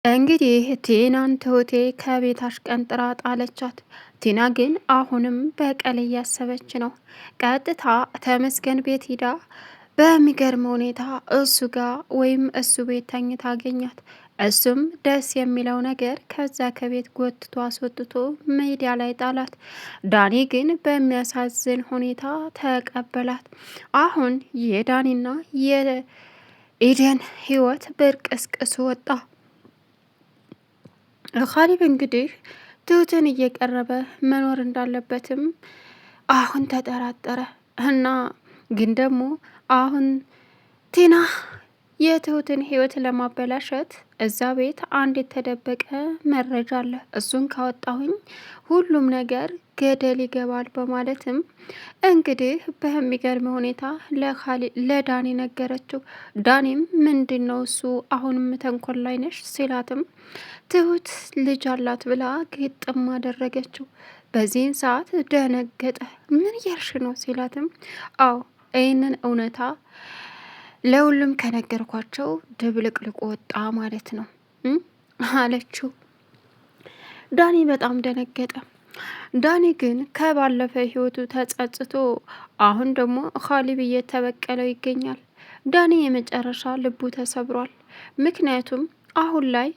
እንግዲህ ቲናን ትሁቴ ከቤት አሽቀንጥራ ጣለቻት። ቲና ግን አሁንም በቀል እያሰበች ነው። ቀጥታ ተመስገን ቤት ሂዳ በሚገርም ሁኔታ እሱ ጋር ወይም እሱ ቤት ተኝታ አገኛት። እሱም ደስ የሚለው ነገር ከዛ ከቤት ጎትቶ አስወጥቶ ሜዳ ላይ ጣላት። ዳኒ ግን በሚያሳዝን ሁኔታ ተቀበላት። አሁን የዳኒና የኢደን ህይወት ብርቅስቅስ ወጣ። ካሊብ እንግዲህ ትሁትን እየቀረበ መኖር እንዳለበትም አሁን ተጠራጠረ እና ግን ደግሞ አሁን ቲና የትሁትን ህይወት ለማበላሸት እዛ ቤት አንድ የተደበቀ መረጃ አለ፣ እሱን ካወጣሁኝ ሁሉም ነገር ገደል ይገባል በማለትም እንግዲህ በሚገርም ሁኔታ ለዳኒ ነገረችው። ዳኒም ምንድን ነው እሱ አሁንም ተንኮል ላይ ነሽ ሲላትም ትሁት ልጅ አላት ብላ ግጥም አደረገችው። በዚህን ሰዓት ደነገጠ። ምን እያልሽ ነው ሲላትም አዎ ይህንን እውነታ ለሁሉም ከነገርኳቸው ድብልቅልቅ ወጣ ማለት ነው አለችው። ዳኒ በጣም ደነገጠ። ዳኒ ግን ከባለፈ ህይወቱ ተጸጽቶ አሁን ደግሞ ካሊብ እየተበቀለው ይገኛል። ዳኒ የመጨረሻ ልቡ ተሰብሯል። ምክንያቱም አሁን ላይ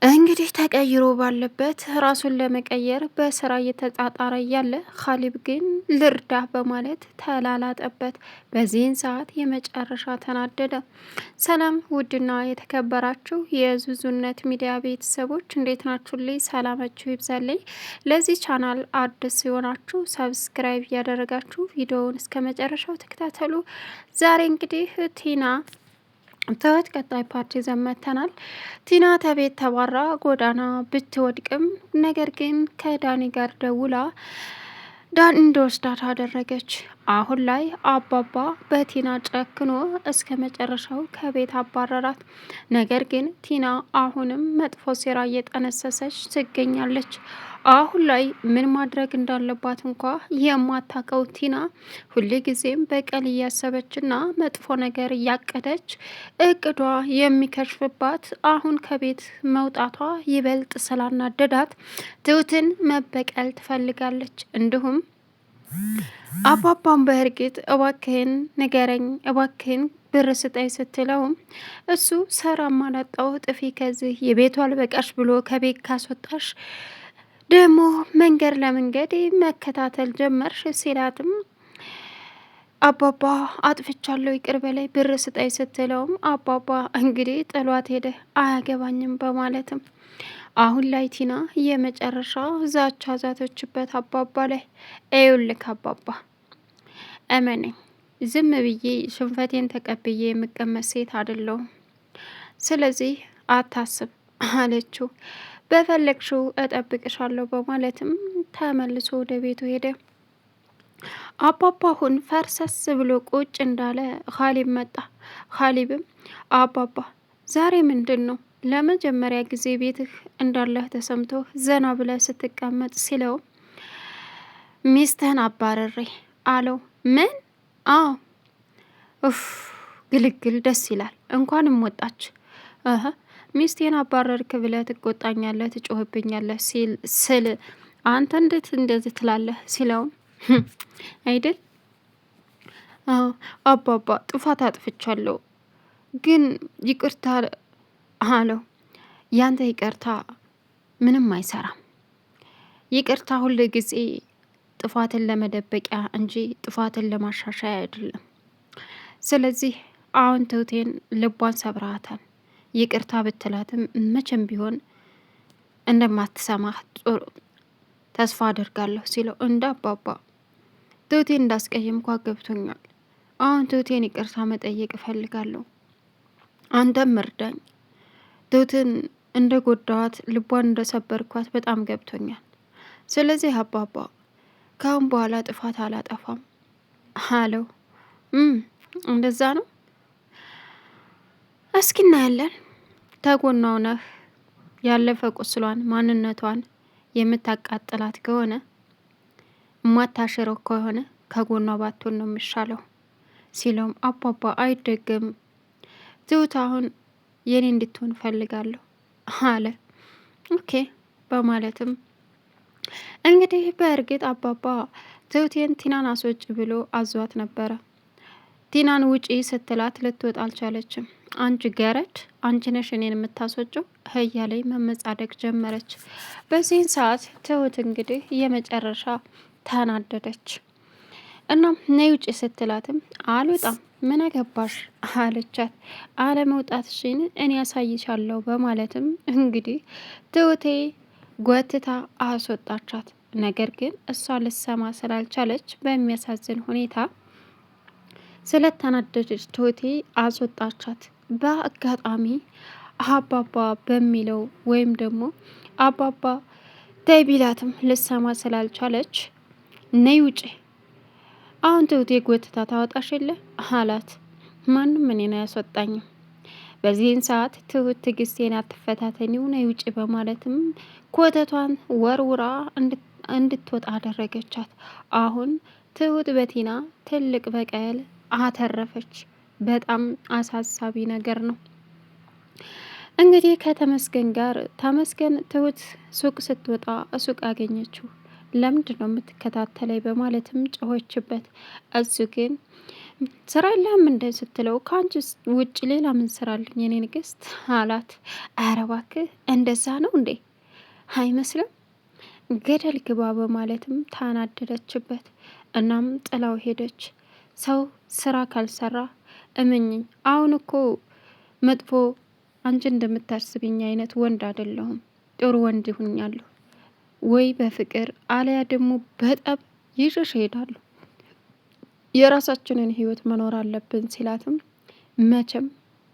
እንግዲህ ተቀይሮ ባለበት ራሱን ለመቀየር በስራ እየተጣጣረ እያለ ካሊብ ግን ልርዳ በማለት ተላላጠበት። በዚህን ሰዓት የመጨረሻ ተናደደ። ሰላም ውድና የተከበራችሁ የዙዙነት ሚዲያ ቤተሰቦች እንዴት ናችሁልኝ? ሰላማችሁ ይብዛልኝ። ለዚህ ቻናል አዲስ ሲሆናችሁ ሰብስክራይብ እያደረጋችሁ ቪዲዮውን እስከ መጨረሻው ተከታተሉ። ዛሬ እንግዲህ ቲና ትሁት ቀጣይ ፓርቲ ዘመተናል። ቲና ተቤት ተባራ ጎዳና ብትወድቅም ነገር ግን ከዳኒ ጋር ደውላ ዳኒ እንደወስዳት አደረገች። አሁን ላይ አባባ በቲና ጨክኖ እስከ መጨረሻው ከቤት አባረራት። ነገር ግን ቲና አሁንም መጥፎ ሴራ እየጠነሰሰች ትገኛለች። አሁን ላይ ምን ማድረግ እንዳለባት እንኳ የማታውቀው ቲና ሁልጊዜም በቀል እያሰበችና መጥፎ ነገር እያቀደች እቅዷ የሚከሽፍባት አሁን ከቤት መውጣቷ ይበልጥ ስላናደዳት ትሁትን መበቀል ትፈልጋለች። እንዲሁም አባባን በእርግጥ እባክህን ንገረኝ፣ እባክህን ብር ስጠኝ ስትለውም እሱ ሰራም አላጣው ጥፊ ከዚህ የቤቱ አልበቃሽ ብሎ ከቤት ካስወጣሽ ደግሞ መንገድ ለመንገድ መከታተል ጀመርሽ ሲላትም አባባ አጥፍቻለሁ ይቅር በላይ ብር ስጠኝ ስትለውም አባባ እንግዲህ ጥሏት ሄደ አያገባኝም በማለትም አሁን ላይ ቲና የመጨረሻ ዛቻ ዛተችበት አባባ ላይ። ይኸውልህ አባባ እመነኝ፣ ዝም ብዬ ሽንፈቴን ተቀብዬ የምቀመጥ ሴት አይደለሁም። ስለዚህ አታስብ አለችው። በፈለግሽው እጠብቅሻለሁ በማለትም ተመልሶ ወደ ቤቱ ሄደ። አባባ አሁን ፈርሰስ ብሎ ቁጭ እንዳለ ካሊብ መጣ። ካሊብም አባባ ዛሬ ምንድን ነው ለመጀመሪያ ጊዜ ቤትህ እንዳለህ ተሰምቶ ዘና ብለህ ስትቀመጥ ሲለው ሚስትህን አባረሬ አለው። ምን? አዎ። ኡፍ ግልግል ደስ ይላል። እንኳንም ወጣች። ሚስቴን አባረርክ ብለህ ትቆጣኛለህ፣ ትጮህብኛለህ ስል አንተ እንዴት እንደዚህ ትላለህ ሲለውም አይደል አባባ ጥፋት አጥፍቻለሁ ግን ይቅርታ አለው። ያንተ ይቅርታ ምንም አይሰራም። ይቅርታ ሁል ጊዜ ጥፋትን ለመደበቂያ እንጂ ጥፋትን ለማሻሻያ አይደለም። ስለዚህ አሁን ትሁቴን ልቧን ሰብረሃታል። ይቅርታ ብትላትም መቼም ቢሆን እንደማትሰማህ ተስፋ አደርጋለሁ ሲለው እንደ አባባ ትሁቴን እንዳስቀየምኳ ገብቶኛል። አሁን ትሁቴን ይቅርታ መጠየቅ እፈልጋለሁ። አንተም እርዳኝ። ትሁትን እንደ ጎዳዋት ልቧን እንደሰበርኳት በጣም ገብቶኛል። ስለዚህ አባባ ካሁን በኋላ ጥፋት አላጠፋም አለው። እንደዛ ነው። እስኪ እናያለን። ተጎኗ ነህ ያለፈ ቁስሏን ማንነቷን የምታቃጥላት ከሆነ የማታሽረው ከሆነ ከጎኗ ባትሆን ነው የሚሻለው ሲለውም አባባ አይደገም ትሁት አሁን የኔ እንድትሆን እፈልጋለሁ። አለ። ኦኬ በማለትም እንግዲህ በእርግጥ አባባ ትሁቴን ቲናን አስወጭ ብሎ አዟት ነበረ። ቲናን ውጪ ስትላት ልትወጣ አልቻለችም። አንቺ ገረድ፣ አንቺ ነሽ እኔን የምታስወጨው እያለኝ መመጻደቅ ጀመረች። በዚህን ሰዓት ትሁት እንግዲህ የመጨረሻ ተናደደች። እናም ነይ ውጪ ስትላትም አልወጣም ምን አገባሽ አለቻት። አለመውጣትሽን እኔ ያሳይሻለሁ በማለትም እንግዲህ ትሁቴ ጎትታ አስወጣቻት። ነገር ግን እሷ ልሰማ ስላልቻለች በሚያሳዝን ሁኔታ ስለተናደደች ትሁቴ አስወጣቻት። በአጋጣሚ አባባ በሚለው ወይም ደግሞ አባባ ተይ ቢላትም ልሰማ ስላልቻለች ነይ ውጪ አሁን ትሁቴ ጎትታ ታወጣሽ የለ አላት። ማንም እኔን አያስወጣኝም። በዚህን ሰዓት ትሁት ትዕግስቴን አትፈታተኒው ነይ ውጪ በማለትም ኮተቷን ወርውራ እንድትወጣ አደረገቻት። አሁን ትሁት በቲና ትልቅ በቀል አተረፈች። በጣም አሳሳቢ ነገር ነው። እንግዲህ ከተመስገን ጋር ተመስገን ትሁት ሱቅ ስትወጣ ሱቅ አገኘችው። ለምንድን ነው የምትከታተለኝ በማለትም ጮኸችበት። እሱ ግን ስራ የለህም እንደ ስትለው ከአንቺ ውጭ ሌላ ምን ስራ አለኝ የኔ ንግስት አላት። ኧረ እባክህ እንደዛ ነው እንዴ አይመስልም ገደል ግባ በማለትም ታናደደችበት። እናም ጥላው ሄደች። ሰው ስራ ካልሰራ እመኝኝ አሁን እኮ መጥፎ አንቺ እንደምታስብኝ አይነት ወንድ አይደለሁም። ጥሩ ወንድ ሁኛለሁ ወይ በፍቅር አለያ ደግሞ በጠብ ይዤሽ እሄዳለሁ። የራሳችንን ህይወት መኖር አለብን ሲላትም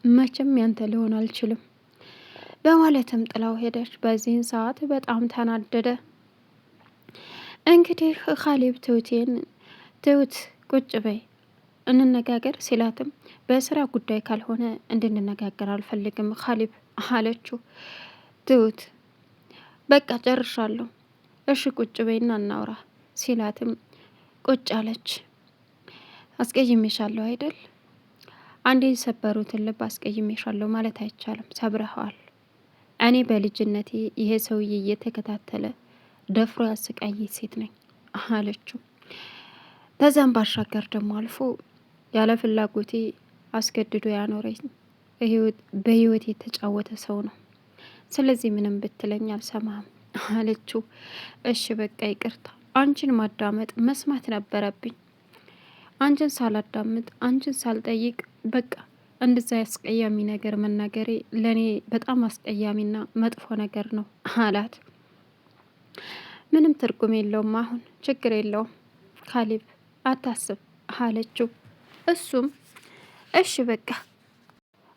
መቼም ያንተ ሊሆን አልችልም በማለትም ጥላው ሄደች። በዚህን ሰዓት በጣም ተናደደ። እንግዲህ ካሌብ ትሁት ቁጭ በይ እንነጋገር ሲላትም በስራ ጉዳይ ካልሆነ እንድንነጋገር አልፈልግም ካሌብ አለችው። ትሁት በቃ ጨርሻለሁ እሺ ቁጭ በይና እናውራ ሲላትም ቁጭ አለች። አስቀይሜሻለሁ አይደል? አንዴ የሰበሩትን ልብ አስቀይሜሻለሁ ማለት አይቻልም፣ ሰብረኸዋል። እኔ በልጅነቴ ይሄ ሰውዬ እየተከታተለ ደፍሮ ያሰቃየ ሴት ነኝ አለችው። ከዛም ባሻገር ደግሞ አልፎ ያለ ፍላጎቴ አስገድዶ ያኖረኝ በህይወት የተጫወተ ሰው ነው። ስለዚህ ምንም ብትለኝ አልሰማህም አለችው። እሺ በቃ ይቅርታ፣ አንቺን ማዳመጥ መስማት ነበረብኝ። አንቺን ሳላዳምጥ አንቺን ሳልጠይቅ በቃ እንደዛ ያስቀያሚ ነገር መናገሬ ለእኔ በጣም አስቀያሚና መጥፎ ነገር ነው አላት። ምንም ትርጉም የለውም፣ አሁን ችግር የለውም ካሌብ አታስብ አለችው። እሱም እሺ በቃ።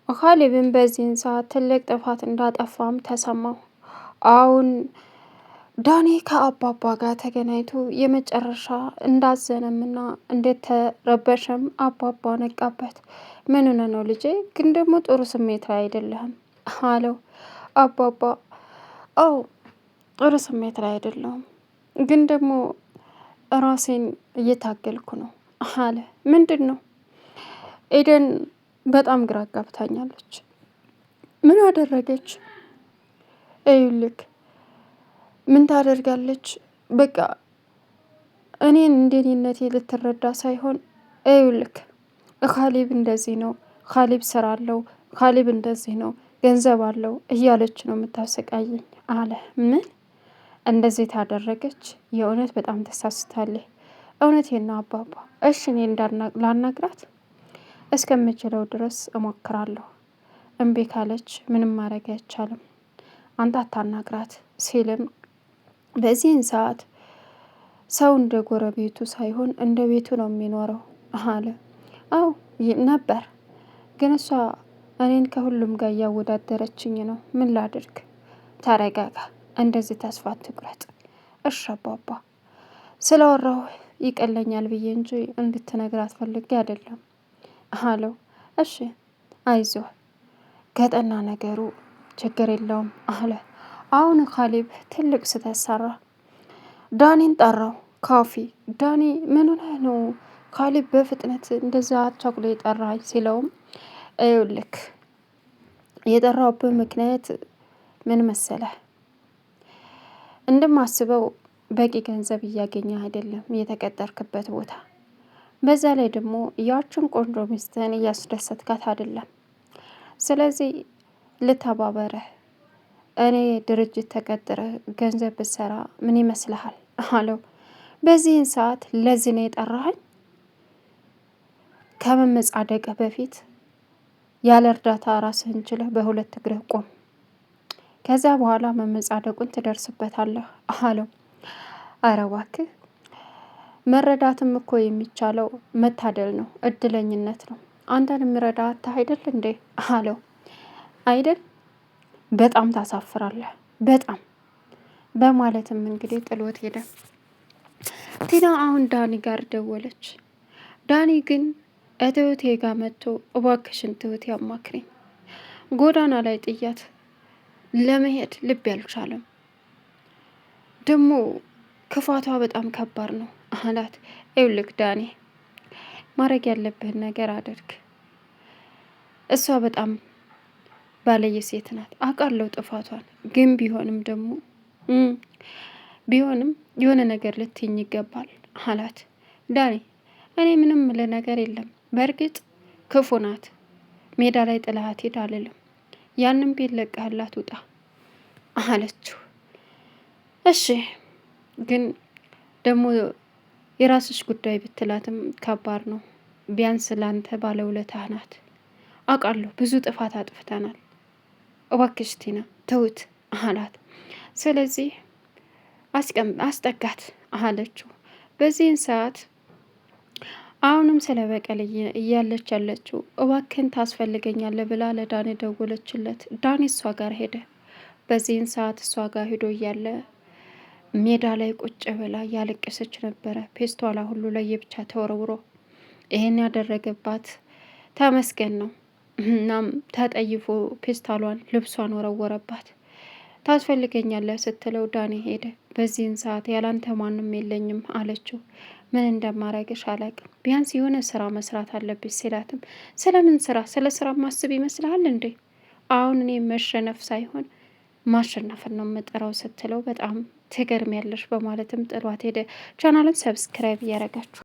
ካሌብን በዚህን ሰዓት ትልቅ ጥፋት እንዳጠፋም ተሰማው። አሁን ዳኒ ከአባባ ጋር ተገናኝቶ የመጨረሻ እንዳዘነምና እንደተረበሸም አባባ ነቃበት። ምን ሆነ ነው ልጄ? ግን ደግሞ ጥሩ ስሜት ላይ አይደለህም አለው። አባባ አው ጥሩ ስሜት ላይ አይደለሁም፣ ግን ደግሞ ራሴን እየታገልኩ ነው አለ። ምንድን ነው? ኤደን በጣም ግራ ጋብታኛለች። ምን አደረገች? እዩልክ ምን ታደርጋለች? በቃ እኔን እንደኔነቴ ልትረዳ ሳይሆን እዩልክ ካሌብ እንደዚህ ነው፣ ካሌብ ስራ አለው፣ ካሌብ እንደዚህ ነው፣ ገንዘብ አለው እያለች ነው የምታሰቃየኝ አለ። ምን እንደዚህ ታደረገች? የእውነት በጣም ተሳስታለች። እውነቴን ነው አባባ። እሺ እኔ ላናግራት እስከምችለው ድረስ እሞክራለሁ። እምቢ ካለች ምንም ማድረግ አይቻልም። አንተ አታናግራት ሲልም በዚህን ሰዓት ሰው እንደ ጎረቤቱ ሳይሆን እንደ ቤቱ ነው የሚኖረው አለ። አው ነበር፣ ግን እሷ እኔን ከሁሉም ጋር እያወዳደረችኝ ነው። ምን ላድርግ? ተረጋጋ፣ እንደዚህ ተስፋ አትቁረጥ። እሺ አባባ፣ ስለወራሁ ይቀለኛል ብዬ እንጂ እንድትነግራት ፈልጌ አይደለም አለው። እሺ አይዞህ፣ ከጠና ነገሩ ችግር የለውም አለ። አሁን ካሌብ ትልቅ ስህተት ሰራ። ዳኒን ጠራው ካፌ። ዳኒ ምን ሆነህ ነው ካሌብ በፍጥነት እንደዛ አቻኩሎ የጠራኝ ሲለውም ይኸውልህ የጠራውበት ምክንያት ምን መሰለህ እንደማስበው በቂ ገንዘብ እያገኘ አይደለም የተቀጠርክበት ቦታ። በዛ ላይ ደግሞ ያችን ቆንጆ ሚስትህን እያስደሰትካት አይደለም። ስለዚህ ልተባበረህ እኔ ድርጅት ተቀጥረ ገንዘብ ብትሰራ ምን ይመስልሃል አለው። በዚህን ሰዓት ለዚህ ነው የጠራኸኝ? ከመመጻደቅህ በፊት ያለ እርዳታ ራስህን ችለህ በሁለት እግርህ ቆም። ከዛ በኋላ መመጻደቁን ትደርስበታለህ አለው። አረ እባክህ መረዳትም እኮ የሚቻለው መታደል ነው፣ እድለኝነት ነው። አንተን የሚረዳ አታህ አይደል እንዴ አለው። አይደል በጣም ታሳፍራለህ በጣም በማለትም እንግዲህ ጥሎት ሄደ። ቲና አሁን ዳኒ ጋር ደወለች። ዳኒ ግን እትሁቴ ጋር መጥቶ እባክሽን ትሁቴ አማክሪኝ፣ ጎዳና ላይ ጥያት ለመሄድ ልብ ያልቻለም ደግሞ ክፋቷ በጣም ከባድ ነው አላት። ይኸውልህ ዳኒ ማድረግ ያለብህን ነገር አድርግ። እሷ በጣም ባለየ ሴት ናት አውቃለሁ ጥፋቷን፣ ግን ቢሆንም የሆነ ነገር ልትይኝ ይገባል አላት። ዳኒ እኔ ምንም ምልህ ነገር የለም፣ በእርግጥ ክፉ ናት፣ ሜዳ ላይ ጥላሃት ሄድ አልልም፣ ያንን ቤት ለቀህላት ውጣ አለችው። እሺ ግን ደግሞ የራስሽ ጉዳይ ብትላትም ከባድ ነው። ቢያንስ ላንተ ባለውለታህ ናት። አውቃለሁ ብዙ ጥፋት አጥፍተናል፣ እባክሽ ቲና ተውት አላት። ስለዚህ አስጠጋት አለችው። በዚህን ሰዓት አሁንም ስለ በቀል እያለች ያለችው እባክህን ታስፈልገኛለህ ብላ ለዳኒ ደወለችለት። ዳኒ እሷ ጋር ሄደ። በዚህን ሰዓት እሷ ጋር ሂዶ እያለ ሜዳ ላይ ቁጭ ብላ እያለቀሰች ነበረ። ፔስቷላ ሁሉ ለየብቻ ተወርውሮ ይሄን ያደረገባት ተመስገን ነው። እናም ተጠይፎ ፔስታሏን ልብሷን ወረወረባት። ታስፈልገኛለህ ስትለው ዳኒ ሄደ። በዚህን ሰዓት ያላንተ ማንም የለኝም አለችው። ምን እንደማረግሽ አላቅም፣ ቢያንስ የሆነ ስራ መስራት አለብሽ ሲላትም ስለምን ስራ? ስለ ስራ ማስብ ይመስልሃል እንዴ? አሁን እኔ መሸነፍ ሳይሆን ማሸነፍን ነው የምጠራው ስትለው በጣም ትገርሚያለሽ በማለትም ጥሏት ሄደ። ቻናልን ሰብስክራይብ እያረጋችሁ